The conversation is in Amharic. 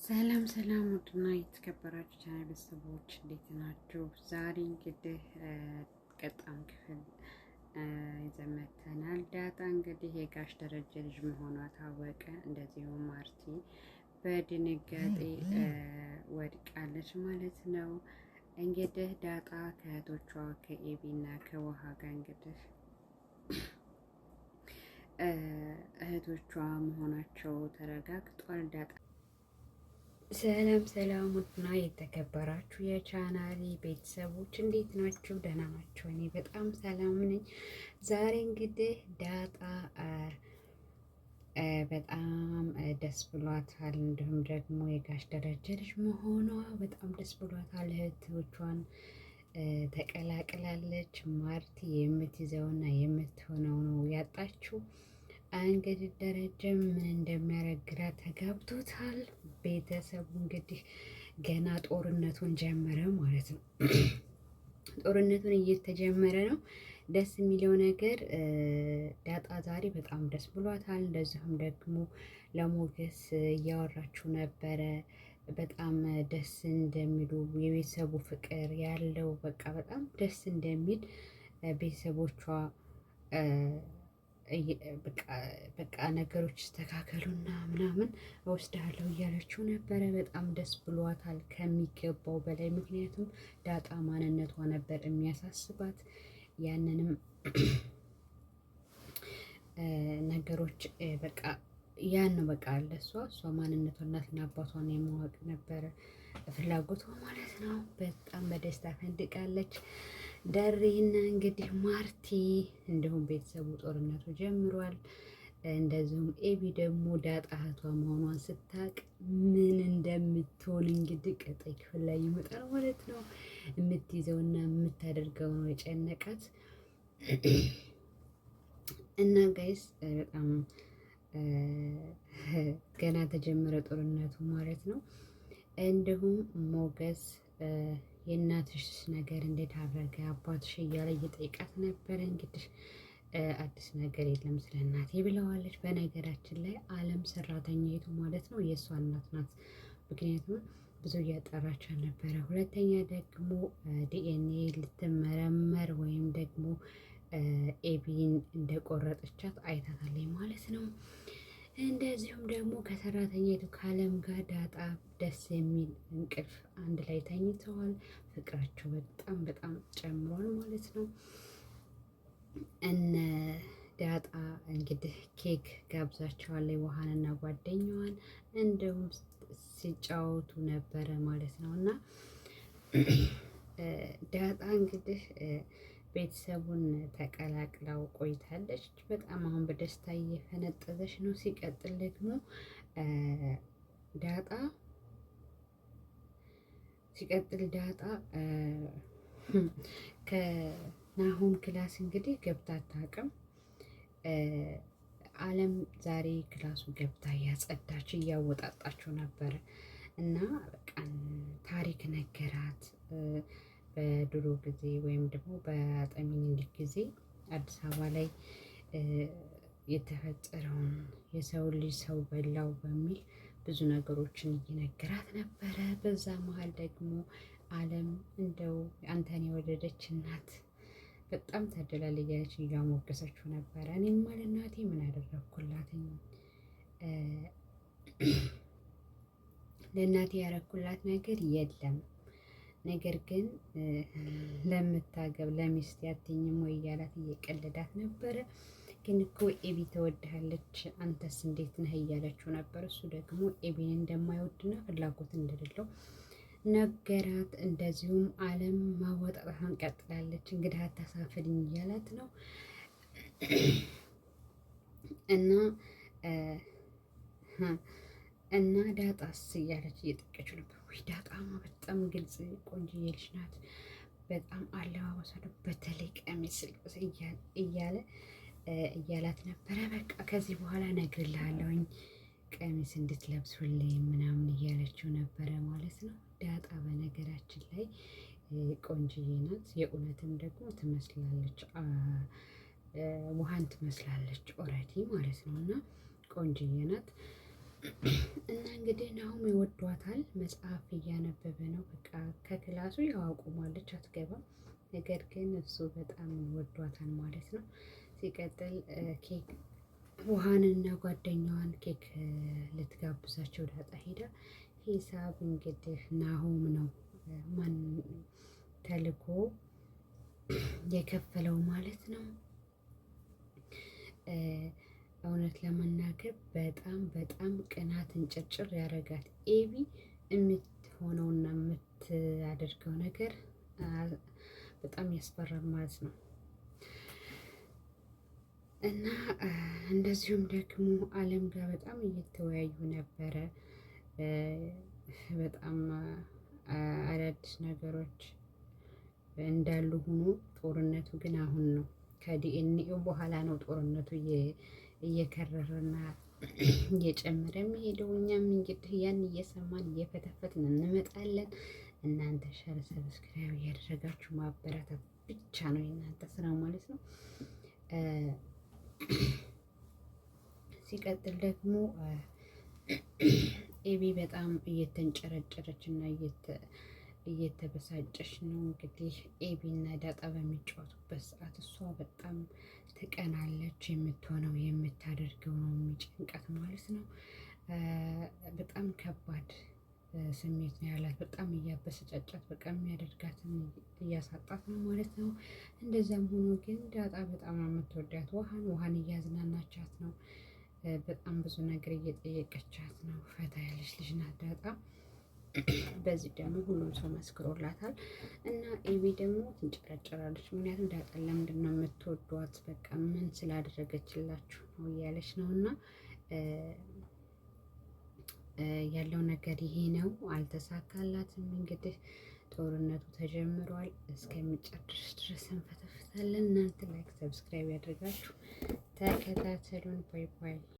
ሰላም ሰላም ውድና የተከበራችሁ ቻናል ቤተሰቦች እንዴት ናችሁ? ዛሬ እንግዲህ ቀጣዩን ክፍል ይዘን መጥተናል። ዳጣ እንግዲህ የጋሽ ደረጀ ልጅ መሆኗ ታወቀ። እንደዚሁም ማርቲ በድንጋጤ ወድቃለች ማለት ነው። እንግዲህ ዳጣ ከእህቶቿ ከኤቢ እና ከውሃ ጋር እንግዲህ እህቶቿ መሆናቸው ተረጋግጧል። ዳጣ ሰላም ሰላም ውድና የተከበራችሁ የቻናሌ ቤተሰቦች እንዴት ናችሁ? ደህና ናቸው? እኔ በጣም ሰላም ነኝ። ዛሬ እንግዲህ ዳጣ በጣም ደስ ብሏታል። እንዲሁም ደግሞ የጋሽ ደረጀ ልጅ መሆኗ በጣም ደስ ብሏታል። እህቶቿን ተቀላቅላለች። ማርቲ የምትይዘውና የምትሆነው ነው ያጣችው። እንግዲህ ደረጀ ምን እንደሚያደርግ ግራ ተጋብቶታል። ቤተሰቡ እንግዲህ ገና ጦርነቱን ጀመረ ማለት ነው። ጦርነቱን እየተጀመረ ነው። ደስ የሚለው ነገር ዳጣ ዛሬ በጣም ደስ ብሏታል። እንደዚሁም ደግሞ ለሞገስ እያወራችው ነበረ። በጣም ደስ እንደሚሉ የቤተሰቡ ፍቅር ያለው በቃ በጣም ደስ እንደሚል ቤተሰቦቿ በቃ ነገሮች ይስተካከሉና ምናምን እወስድሃለሁ እያለችው ነበረ። በጣም ደስ ብሏታል ከሚገባው በላይ። ምክንያቱም ዳጣ ማንነቷ ነበር የሚያሳስባት። ያንንም ነገሮች በቃ ያን ነው በቃ ለሷ እሷ ማንነቷ እናትና አባቷን የማወቅ ነበረ ፍላጎቷ ማለት ነው። በጣም በደስታ ፈንድቃለች። ደሬና እንግዲህ ማርቲ እንዲሁም ቤተሰቡ ጦርነቱ ጀምሯል። እንደዚሁም ኤቢ ደግሞ ዳጣ እህቷ መሆኗን ስታቅ ምን እንደምትሆን እንግዲህ ቀጣይ ክፍል ላይ ይመጣል ማለት ነው። የምትይዘውና የምታደርገው ነው የጨነቃት እና ጋይስ በጣም ገና ተጀመረ ጦርነቱ ማለት ነው። እንዲሁም ሞገስ የእናትሽ ነገር እንዴት አደረገ አባትሽ እያለ እየጠየቃት ነበረ። እንግዲህ አዲስ ነገር የለም ስለ እናቴ ብለዋለች። በነገራችን ላይ አለም ሰራተኛይቱ ማለት ነው የእሷ እናት ናት። ምክንያቱም ብዙ እያጠራች ነበረ። ሁለተኛ ደግሞ ዲኤንኤ ልትመረመር ወይም ደግሞ ኤቢን እንደቆረጠቻት አይታታለች ማለት ነው። እንደዚሁም ደግሞ ከሰራተኛይቱ ከአለም ጋር ዳጣ ደስ የሚል እንቅልፍ አንድ ላይ ተኝተዋል። ፍቅራቸው በጣም በጣም ጨምሯል ማለት ነው። እነ ዳጣ እንግዲህ ኬክ ጋብዛቸዋለች ውሃንና ጓደኛዋን እንዲሁም ሲጫወቱ ነበረ ማለት ነው። እና ዳጣ እንግዲህ ቤተሰቡን ተቀላቅላው ቆይታለች። በጣም አሁን በደስታ እየፈነጠዘች ነው። ሲቀጥል ደግሞ ዳጣ ከናሆም ክላስ እንግዲህ ገብታ አታውቅም። አለም ዛሬ ክላሱ ገብታ እያጸዳች እያወጣጣችው ነበረ እና በቃ ታሪክ ነገራት። በድሮ ጊዜ ወይም ደግሞ በአፄ ምኒልክ ጊዜ አዲስ አበባ ላይ የተፈጠረውን የሰው ልጅ ሰው በላው በሚል ብዙ ነገሮችን እየነገራት ነበረ። በዛ መሀል ደግሞ አለም እንደው አንተን የወለደች እናት በጣም ታደላለች እያለች እያሞገሰችው ነበረ። እኔማ ለእናቴ ምን አደረኩላትኝ? ለእናቴ ያረኩላት ነገር የለም። ነገር ግን ለሚስት ያትኝም ወይ እያላት እየቀለዳት ነበረ። ግን እኮ ኤቢ ተወድሃለች አንተስ እንዴት ነህ እያለችው ነበር። እሱ ደግሞ ኤቢን እንደማይወድና ፍላጎት እንደሌለው ነገራት። እንደዚሁም አለም ማወጣጣቷን ቀጥላለች። እንግዲህ አታሳፍሪኝ እያላት ነው እና ዳጣስ እያለች እየጠቀችው ነበር። ወይ ዳጣማ በጣም ግልጽ ቆንጆዬ ልጅ ናት። በጣም አለባበሷ በተለይ ቀሚስ ልብስ እያላት ነበረ። በቃ ከዚህ በኋላ እነግርልሃለሁኝ ቀሚስ እንድትለብሱልኝ ምናምን እያለችው ነበረ ማለት ነው። ዳጣ በነገራችን ላይ ቆንጆዬ ናት። የእውነትም ደግሞ ትመስላለች፣ ውሃን ትመስላለች ኦልሬዲ ማለት ነው። እና ቆንጆዬ ናት። እና እንግዲህ ናሁም ይወዷታል። መጽሐፍ እያነበበ ነው። በቃ ከክላሱ ያው አቁማለች አትገባም። ነገር ግን እሱ በጣም ይወዷታል ማለት ነው። ሲቀጥል ኬክ ውሃንና ጓደኛዋን ኬክ ልትጋብዛቸው ዳጣ ሄዳ ሂሳብ እንግዲህ ናሆም ነው ማን ተልኮ የከፈለው ማለት ነው። እውነት ለመናገር በጣም በጣም ቅናትን ጭርጭር ያደርጋት ኤቢ የምትሆነውና የምታደርገው ነገር በጣም ያስፈራል ማለት ነው። እና እንደዚሁም ደግሞ አለም ጋር በጣም እየተወያዩ ነበረ። በጣም አዳዲስ ነገሮች እንዳሉ ሆኖ ጦርነቱ ግን አሁን ነው። ከዲኤንኤው በኋላ ነው ጦርነቱ እየከረረና እየጨመረ የሚሄደው። እኛም እንግዲህ ያን እየሰማን እየፈተፈትን እንመጣለን። እናንተ ሸር ሰብስክራይብ እያደረጋችሁ ማበረታት ብቻ ነው የእናንተ ስራ ማለት ነው። ሲቀጥል ደግሞ ኤቢ በጣም እየተንጨረጨረች እና እየተበሳጨች ነው። እንግዲህ ኤቢ እና ዳጣ በሚጫወቱበት ሰዓት እሷ በጣም ትቀናለች። የምትሆነው የምታደርገው ነው የሚጨንቃት ማለት ነው። በጣም ከባድ ስሜት ነው ያላት። በጣም እያበሰጫጫት በቃ የሚያደርጋትን እያሳጣት ነው ማለት ነው። እንደዚያም ሆኖ ግን ዳጣ በጣም የምትወዳት ውሃን እያዝናናቻት ነው። በጣም ብዙ ነገር እየጠየቀቻት ነው። ፈታ ያለች ልጅ ናት ዳጣ። በዚህ ደግሞ ሁሉም ሰው መስክሮላታል። እና ኤቢ ደግሞ ትንጨረጨራለች። ምክንያቱም ዳጣን ለምንድን ነው የምትወዷት? በቃ ምን ስላደረገችላችሁ ነው እያለች ነው። እና ያለው ነገር ይሄ ነው። አልተሳካላትም። እንግዲህ ጦርነቱ ተጀምሯል። እስከሚጨርስ ድረስ እንፈተፍታለን። እናንተ ላይክ ሰብስክራይብ ያደርጋችሁ ተከታተሉን። ባይ ባይ።